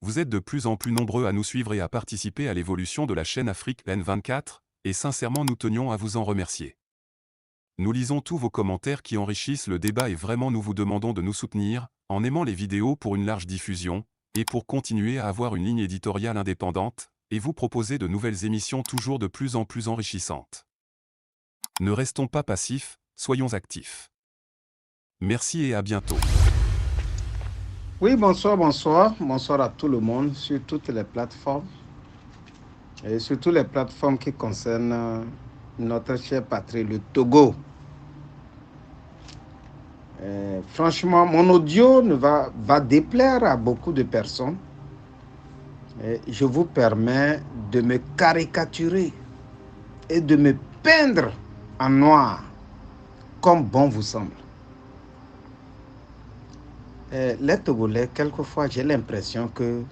Vous êtes de plus en plus nombreux à nous suivre et à participer à l'évolution de la chaîne Afrique N24, et sincèrement nous tenions à vous en remercier. Nous lisons tous vos commentaires qui enrichissent le débat et vraiment nous vous demandons de nous soutenir, en aimant les vidéos pour une large diffusion, et pour continuer à avoir une ligne éditoriale indépendante, et vous proposer de nouvelles émissions toujours de plus en plus enrichissantes. Ne restons pas passifs, soyons actifs. Merci et à bientôt. Oui, bonsoir, bonsoir. Bonsoir à tout le monde sur toutes les plateformes. Et surtout les plateformes qui concernent notre chère patrie, le Togo. Franchement, mon audio va déplaire à beaucoup de personnes. Et je vous permets de me caricaturer et de me peindre en noir, comme bon vous semble. Les Togolais, quelquefois, j'ai l'impression que...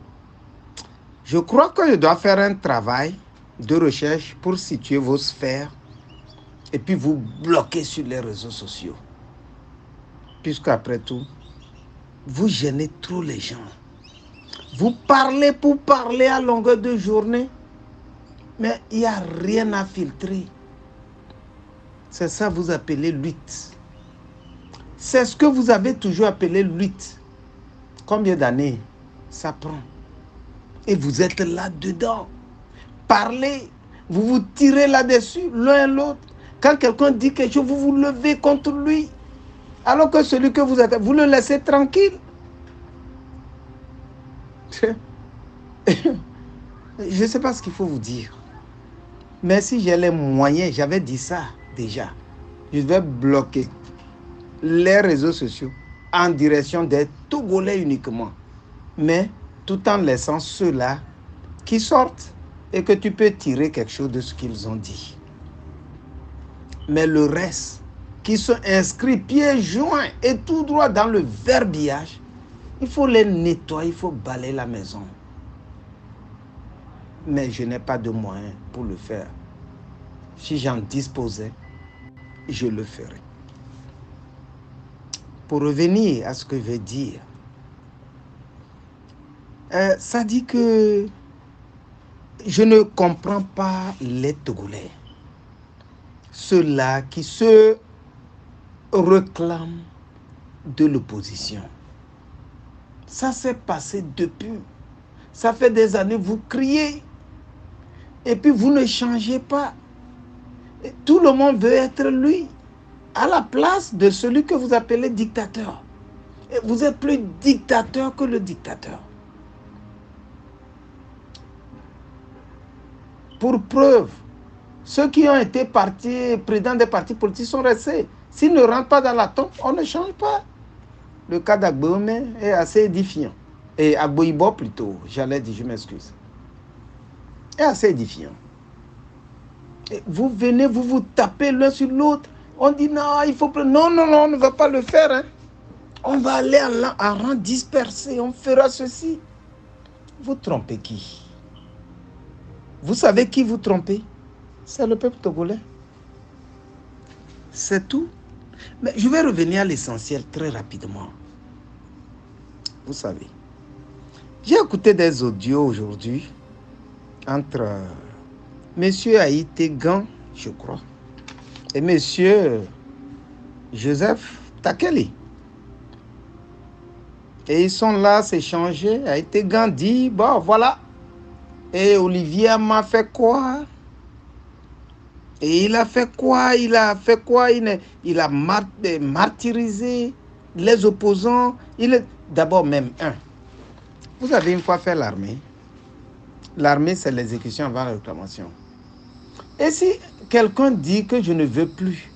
Je crois que je dois faire un travail de recherche pour situer vos sphères et puis vous bloquer sur les réseaux sociaux. Puisqu'après tout, vous gênez trop les gens. Vous parlez pour parler à longueur de journée, mais il n'y a rien à filtrer. C'est ça que vous appelez lutte. C'est ce que vous avez toujours appelé lutte. Combien d'années ça prend? Et vous êtes là-dedans. Parlez, vous vous tirez là-dessus, l'un et l'autre. Quand quelqu'un dit quelque chose, vous vous levez contre lui. Alors que celui que vous êtes, vous le laissez tranquille. Je ne sais pas ce qu'il faut vous dire. Mais si j'ai les moyens, j'avais dit ça déjà. Je vais bloquer les réseaux sociaux en direction des Togolais uniquement. Mais tout en laissant ceux-là qui sortent et que tu peux tirer quelque chose de ce qu'ils ont dit. Mais le reste, qui sont inscrits pieds joints et tout droit dans le verbiage, il faut les nettoyer, il faut balayer la maison. Mais je n'ai pas de moyens pour le faire. Si j'en disposais, je le ferais. Pour revenir à ce que je vais dire, ça dit que je ne comprends pas les Togolais. Ceux-là qui se réclament de l'opposition. Ça s'est passé depuis. Ça fait des années, vous criez. Et puis vous ne changez pas. Et tout le monde veut être lui, à la place de celui que vous appelez dictateur. Et vous êtes plus dictateur que le dictateur. Pour preuve, ceux qui ont été présidents des partis politiques sont restés. S'ils ne rentrent pas dans la tombe, on ne change pas. Le cas d'Agboume est assez édifiant. Et Agboibo plutôt, j'allais dire, je m'excuse. Est assez édifiant. Et vous venez, vous vous tapez l'un sur l'autre. On dit non, il faut... Non, non, non, on ne va pas le faire. Hein. On va aller à rang dispersé, on fera ceci. Vous trompez qui? Vous savez qui vous trompez? C'est le peuple togolais. C'est tout. Mais je vais revenir à l'essentiel très rapidement. Vous savez, j'ai écouté des audios aujourd'hui entre M. Aïté-Gan, je crois, et M. Joseph Takeli. Et ils sont là à s'échanger. Aïté-Gan dit, bon, voilà. Et Olivier m'a fait quoi? Et il a fait quoi? Il a fait quoi? Il a martyrisé les opposants. D'abord, même vous avez une fois fait l'armée. L'armée, c'est l'exécution avant la réclamation. Et si quelqu'un dit que je ne veux plus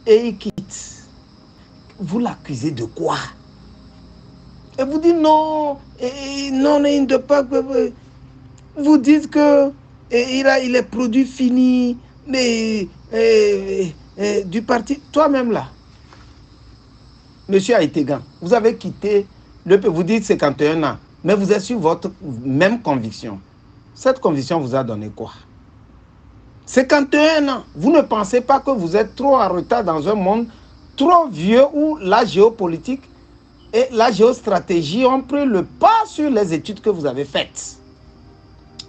et il quitte, vous l'accusez de quoi? Et vous dites non, non, il ne pas. Vous dites que il est produit fini, mais du parti, toi-même là, monsieur Aïtégan, vous avez quitté le peuple, vous dites 51 ans, mais vous êtes sur votre même conviction. Cette conviction vous a donné quoi? 51 ans, vous ne pensez pas que vous êtes trop en retard dans un monde trop vieux où la géopolitique et la géostratégie ont pris le pas sur les études que vous avez faites.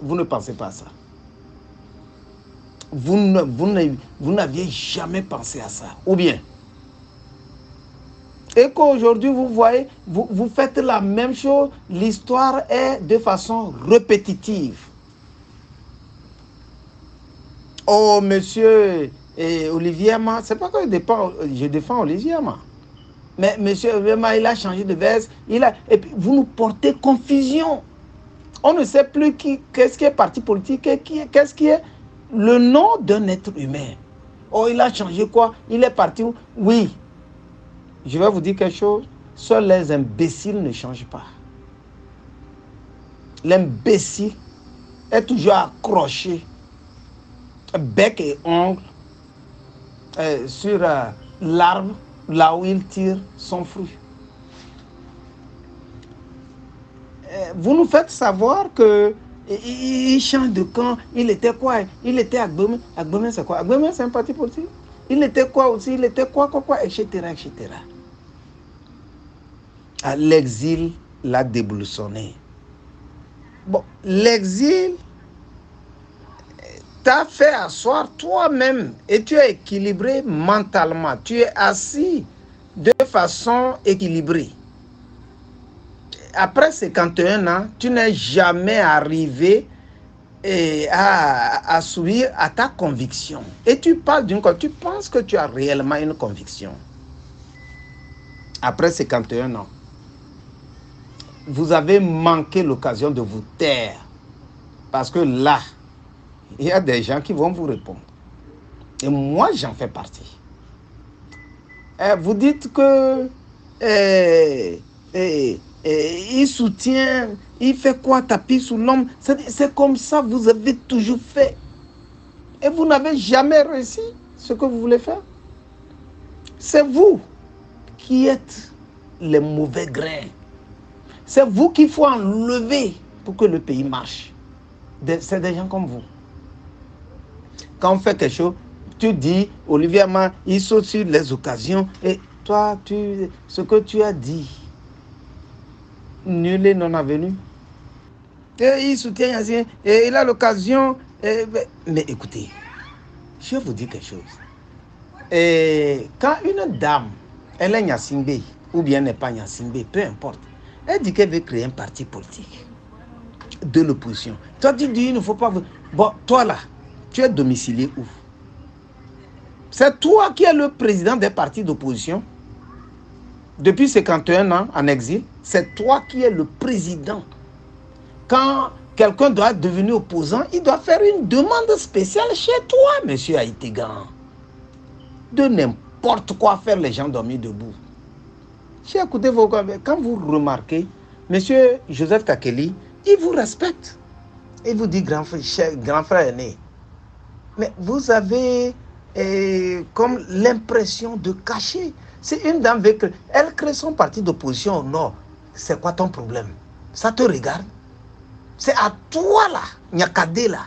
Vous ne pensez pas à ça. Vous n'aviez jamais pensé à ça. Ou bien, et qu'aujourd'hui, vous voyez, vous faites la même chose, l'histoire est de façon répétitive. Oh, monsieur Olivier Ama, c'est pas que je défends Olivier Ama. Mais monsieur Olivier Ama, il a changé de veste, et puis vous nous portez confusion. On ne sait plus qu'est-ce qui est parti politique, qu'est-ce qui est le nom d'un être humain. Oh, il a changé quoi? Il est parti où? Oui. Je vais vous dire quelque chose. Seuls les imbéciles ne changent pas. L'imbécile est toujours accroché, bec et ongle, sur l'arbre, là où il tire son fruit. Vous nous faites savoir que il change de camp. Il était quoi? Il était Agbemé. Agbemé, c'est quoi? Agbemé, c'est un parti politique. Il était quoi aussi? Il était quoi, etc., etc. À l'exil l'a déboussonné. Bon, l'exil t'a fait asseoir toi-même et tu es équilibré mentalement. Tu es assis de façon équilibrée. Après 51 ans, tu n'es jamais arrivé à sourire à ta conviction. Et tu parles d'une conviction. Tu penses que tu as réellement une conviction. Après 51 ans, vous avez manqué l'occasion de vous taire. Parce que là, il y a des gens qui vont vous répondre. Et moi, j'en fais partie. Vous dites que il soutient, il fait quoi, tapis sous l'homme. C'est comme ça, vous avez toujours fait. Et vous n'avez jamais réussi ce que vous voulez faire. C'est vous qui êtes les mauvais grains. C'est vous qu'il faut enlever pour que le pays marche. C'est des gens comme vous. Quand on fait quelque chose, tu dis, Olivier Ama, il saute sur les occasions. Et toi, ce que tu as dit, nul est non avenu. Et il soutient Yassine, et il a l'occasion. Mais écoutez, je vais vous dire quelque chose. Et quand une dame, elle est Nyassimbe, ou bien n'est pas Nyassimbe, peu importe, elle dit qu'elle veut créer un parti politique de l'opposition. Toi, tu dis, il ne faut pas... Bon, toi là, tu es domicilié où? C'est toi qui es le président des partis d'opposition. Depuis 51 ans en exil, c'est toi qui es le président. Quand quelqu'un doit devenir opposant, il doit faire une demande spéciale chez toi, monsieur Aïtégan. De n'importe quoi faire les gens dormir debout. J'ai écouté vos... Quand vous remarquez, monsieur Joseph Takeli, il vous respecte. Il vous dit grand frère aîné. Mais vous avez comme l'impression de cacher. Si une dame veut que elle crée son parti d'opposition au nord, c'est quoi ton problème? Ça te regarde? C'est à toi là, Nyakadé là.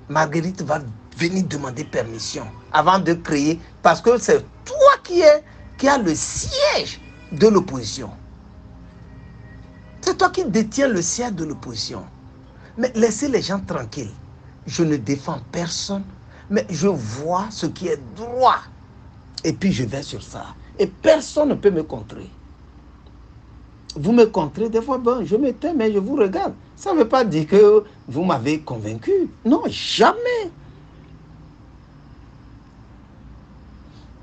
Marguerite va venir demander permission avant de créer, parce que c'est toi qui as le siège de l'opposition. C'est toi qui détiens le siège de l'opposition. Mais laissez les gens tranquilles. Je ne défends personne, mais je vois ce qui est droit. Et puis je vais sur ça. Et personne ne peut me contrer. Vous me contrez, des fois, bon, je me tais, mais je vous regarde. Ça ne veut pas dire que vous m'avez convaincu. Non, jamais.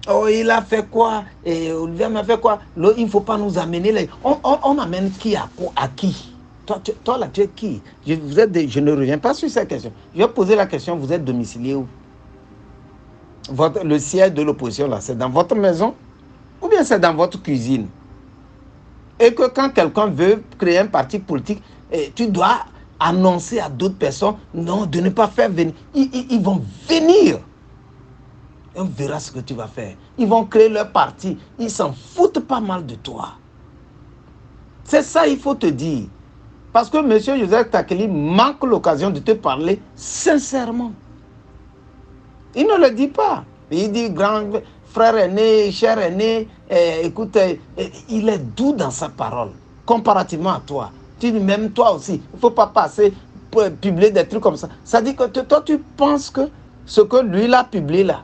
Oh, il a fait quoi? Et Olivier m'a fait quoi? Il ne faut pas nous amener. On amène qui à qui? Toi là, tu es qui? Je ne reviens pas sur cette question. Je vais poser la question, vous êtes domicilié où? Le siège de l'opposition, là, c'est dans votre maison? Ou bien c'est dans votre cuisine? Et que quand quelqu'un veut créer un parti politique, tu dois annoncer à d'autres personnes, non, de ne pas faire venir. Ils vont venir. On verra ce que tu vas faire. Ils vont créer leur parti. Ils s'en foutent pas mal de toi. C'est ça, il faut te dire. Parce que M. Joseph Takeli manque l'occasion de te parler sincèrement. Il ne le dit pas. Il dit grand frère aîné, cher aîné, écoute, il est doux dans sa parole, comparativement à toi. Tu dis, même toi aussi, il ne faut pas passer pour publier des trucs comme ça. Ça dit que toi, tu penses que ce que lui, il a publié là.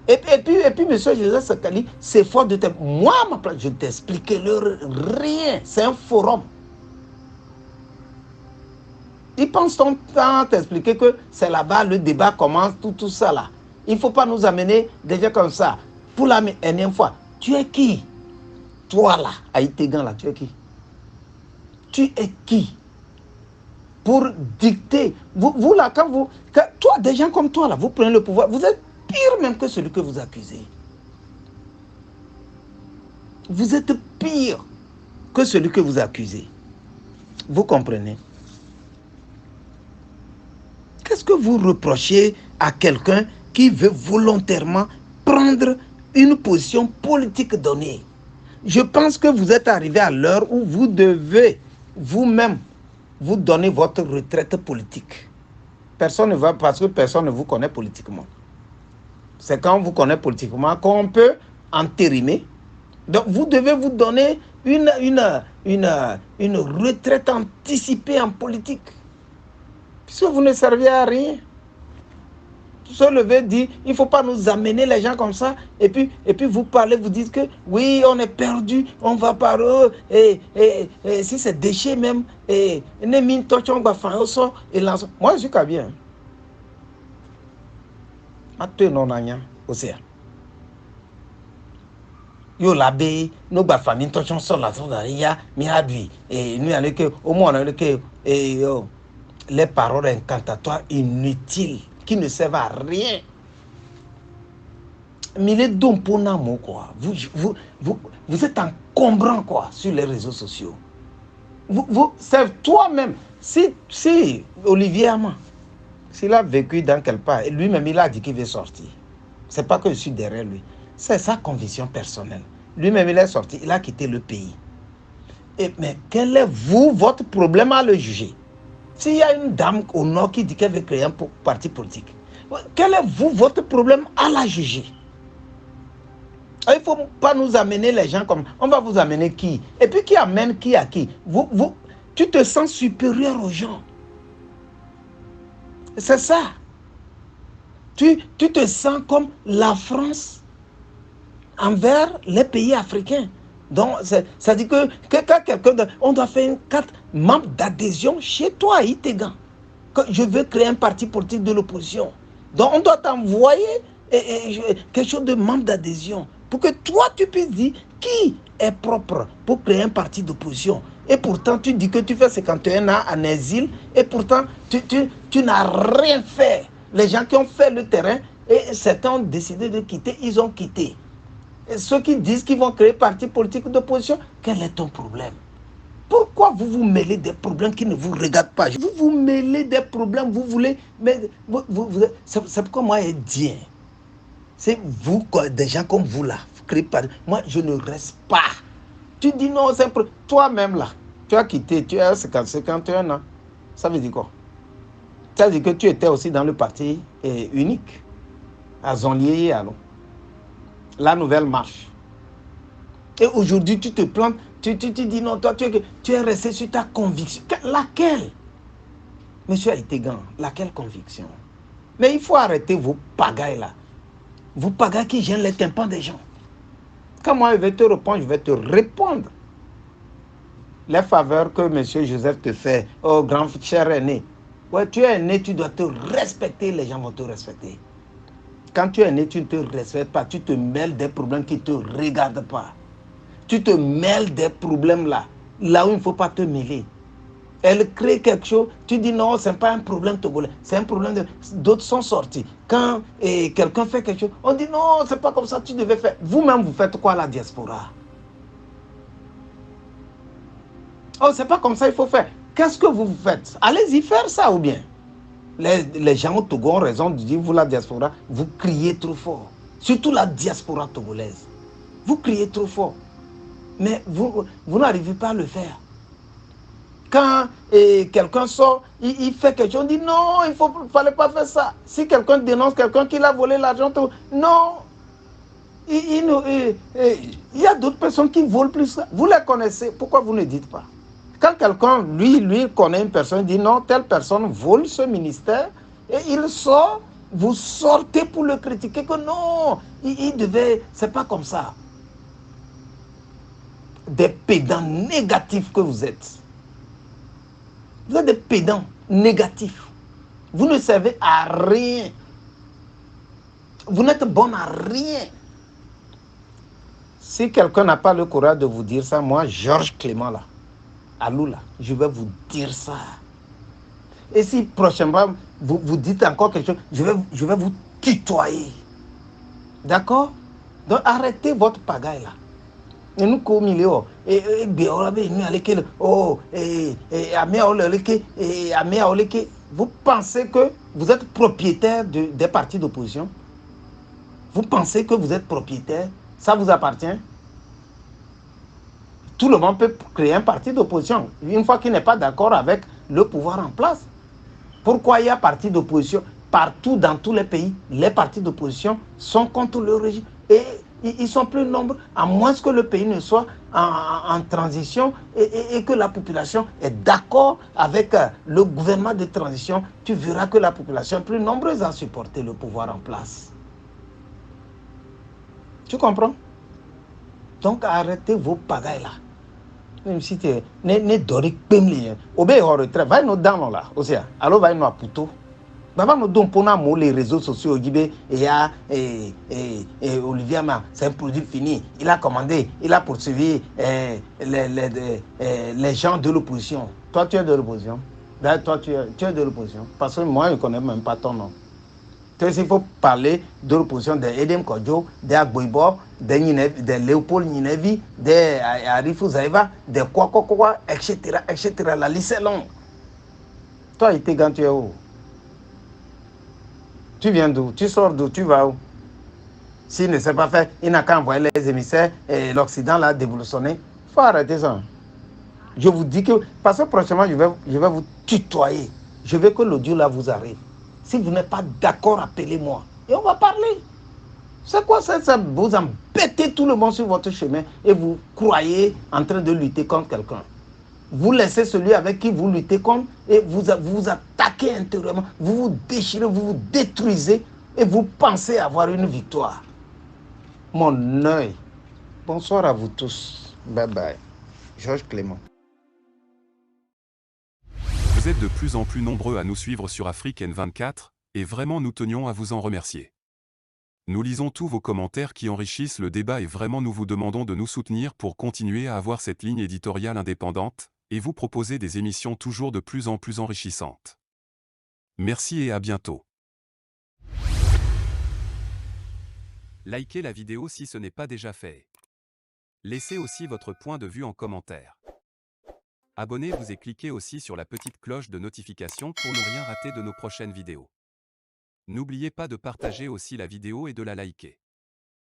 Et puis M. Joseph Sakali, c'est fort de te... Moi, à ma place, je ne t'expliquerai rien. C'est un forum. Il pense ton temps à t'expliquer que c'est là-bas, le débat commence, tout ça là. Il ne faut pas nous amener déjà comme ça. Pour la énième fois, tu es qui? Toi là, à Itegan là, tu es qui? Tu es qui? Pour dicter. Vous là, toi, des gens comme toi là, vous prenez le pouvoir, vous êtes pire même que celui que vous accusez. Vous êtes pire que celui que vous accusez. Vous comprenez? Qu'est-ce que vous reprochez à quelqu'un qui veut volontairement prendre une position politique donnée? Je pense que vous êtes arrivé à l'heure où vous devez vous-même vous donner votre retraite politique. Personne ne va, parce que personne ne vous connaît politiquement. C'est quand on vous connaît politiquement qu'on peut entériner. Donc vous devez vous donner une retraite anticipée en politique. Puisque vous ne servez à rien. Se lever, dire, il ne faut pas nous amener les gens comme ça. Et puis vous parlez, vous dites que oui, on est perdu, on va par eux. Et si c'est déchets même, et moi je suis qu'à bien. Yo l'abbé, nous ba famille touchons sur la zone d'Aria, mi adui. Et nous allons que, au moins, on a que, les paroles incantatoires inutiles qui ne servent à rien. Mais les dons pour nous, quoi. Vous êtes encombrant, quoi, sur les réseaux sociaux. C'est toi-même. Si Olivier Ama, s'il a vécu dans quel part, lui-même, il a dit qu'il veut sortir. C'est pas que je suis derrière lui. C'est sa conviction personnelle. Lui-même, il est sorti, il a quitté le pays. Mais quel est, votre problème à le juger? S'il y a une dame au nord qui dit qu'elle veut créer un parti politique, quel est, votre problème à la juger? Il ne faut pas nous amener les gens comme... On va vous amener qui? Et puis qui amène qui à qui? Tu te sens supérieur aux gens. C'est ça. Tu te sens comme la France envers les pays africains. Donc, ça dit que quand quelqu'un... On doit faire une carte membre d'adhésion chez toi à Itegan. Que je veux créer un parti politique de l'opposition. Donc, on doit t'envoyer quelque chose de membre d'adhésion. Pour que toi, tu puisses dire qui est propre pour créer un parti d'opposition. Et pourtant, tu dis que tu fais 51 ans en exil. Et pourtant, tu n'as rien fait. Les gens qui ont fait le terrain, et certains ont décidé de quitter, ils ont quitté. Et ceux qui disent qu'ils vont créer parti politique d'opposition, quel est ton problème? Pourquoi vous vous mêlez des problèmes qui ne vous regardent pas? Vous vous mêlez des problèmes, vous voulez... Mais c'est pourquoi moi, je dis, c'est vous, des gens comme vous là, vous créez pas... Moi, je ne reste pas. Tu dis non, c'est toi-même là. Tu as quitté, tu as 51 ans. Ça veut dire quoi? Ça veut dire que tu étais aussi dans le parti unique, à Zonlier, alors. La nouvelle marche. Et aujourd'hui, tu te plantes, tu dis non, toi, tu es resté sur ta conviction. Laquelle? Monsieur Itegan, laquelle conviction? Mais il faut arrêter vos pagailles là. Vos pagailles qui gênent les tympans des gens. Quand moi je vais te répondre, je vais te répondre. Les faveurs que monsieur Joseph te fait, oh grand cher aîné. Ouais, tu es aîné, tu dois te respecter, les gens vont te respecter. Quand tu es né, tu ne te respectes pas, tu te mêles des problèmes qui ne te regardent pas. Tu te mêles des problèmes là où il ne faut pas te mêler. Elle crée quelque chose, tu dis non, ce n'est pas un problème togolais, c'est un problème d'autres sont sortis. Quand quelqu'un fait quelque chose, on dit non, ce n'est pas comme ça, tu devais faire. Vous-même, vous faites quoi à la diaspora? Oh, ce n'est pas comme ça, il faut faire. Qu'est-ce que vous faites? Allez-y faire ça ou bien? Les gens au Togo ont raison de dire, vous la diaspora, vous criez trop fort. Surtout la diaspora togolaise. Vous criez trop fort. Mais vous n'arrivez pas à le faire. Quand quelqu'un sort, il fait quelque chose, on dit non, il ne fallait pas faire ça. Si quelqu'un dénonce quelqu'un qui a volé l'argent, non. Il y a d'autres personnes qui volent plus. Vous les connaissez, pourquoi vous ne dites pas? Quand quelqu'un, lui connaît une personne, dit non, telle personne vole ce ministère, et il sort, vous sortez pour le critiquer, que non, il devait, c'est pas comme ça. Des pédants négatifs que vous êtes. Vous êtes des pédants négatifs. Vous ne servez à rien. Vous n'êtes bon à rien. Si quelqu'un n'a pas le courage de vous dire ça, moi, Georges Clément, là, Alou, là, je vais vous dire ça. Et si prochainement, vous dites encore quelque chose, je vais vous tutoyer. D'accord? Donc, arrêtez votre pagaille, là. Et nous, comme il est, vous pensez que vous êtes propriétaire des partis d'opposition? Vous pensez que vous êtes propriétaire? Ça vous appartient? Tout le monde peut créer un parti d'opposition une fois qu'il n'est pas d'accord avec le pouvoir en place. Pourquoi il y a parti d'opposition partout dans tous les pays? Les partis d'opposition sont contre le régime et ils sont plus nombreux, à moins que le pays ne soit en transition et que la population est d'accord avec le gouvernement de transition. Tu verras que la population est plus nombreuse à supporter le pouvoir en place. Tu comprends? Donc arrêtez vos pagailles là. Même si tu es doré pemli, obé en retrait, va nous dans là, aussi. Alors va nous à Poutou. Va nous donner pour nous les réseaux sociaux, et Olivier Ma, c'est un produit fini. Il a commandé, il a poursuivi les gens de l'opposition. Toi, tu es de l'opposition. D'ailleurs, toi, tu es de l'opposition. Parce que moi, je ne connais même pas ton nom. Donc, il faut parler de l'opposition d'Edem Kodjo, d'Agboibo, de Léopold Ninevi, d'Arifou Zaïva, de quoi, etc., etc. La liste est longue. Toi, Itegan, tu es où? Tu viens d'où? Tu sors d'où? Tu vas où? S'il ne sait pas faire, il n'a qu'à envoyer les émissaires et l'Occident l'a dévolutionné. Il faut arrêter ça. Je vous dis que, parce que prochainement, je vais vous tutoyer. Je veux que l'audio là vous arrive. Si vous n'êtes pas d'accord, appelez-moi. Et on va parler. C'est quoi ça? Vous embêtez tout le monde sur votre chemin et vous croyez en train de lutter contre quelqu'un. Vous laissez celui avec qui vous luttez contre et vous attaquez intérieurement. Vous vous déchirez, vous vous détruisez et vous pensez avoir une victoire. Mon œil. Bonsoir à vous tous. Bye bye. Georges Clément. Vous êtes de plus en plus nombreux à nous suivre sur Afrique N24, et vraiment nous tenions à vous en remercier. Nous lisons tous vos commentaires qui enrichissent le débat et vraiment nous vous demandons de nous soutenir pour continuer à avoir cette ligne éditoriale indépendante, et vous proposer des émissions toujours de plus en plus enrichissantes. Merci et à bientôt. Likez la vidéo si ce n'est pas déjà fait. Laissez aussi votre point de vue en commentaire. Abonnez-vous et cliquez aussi sur la petite cloche de notification pour ne rien rater de nos prochaines vidéos. N'oubliez pas de partager aussi la vidéo et de la liker.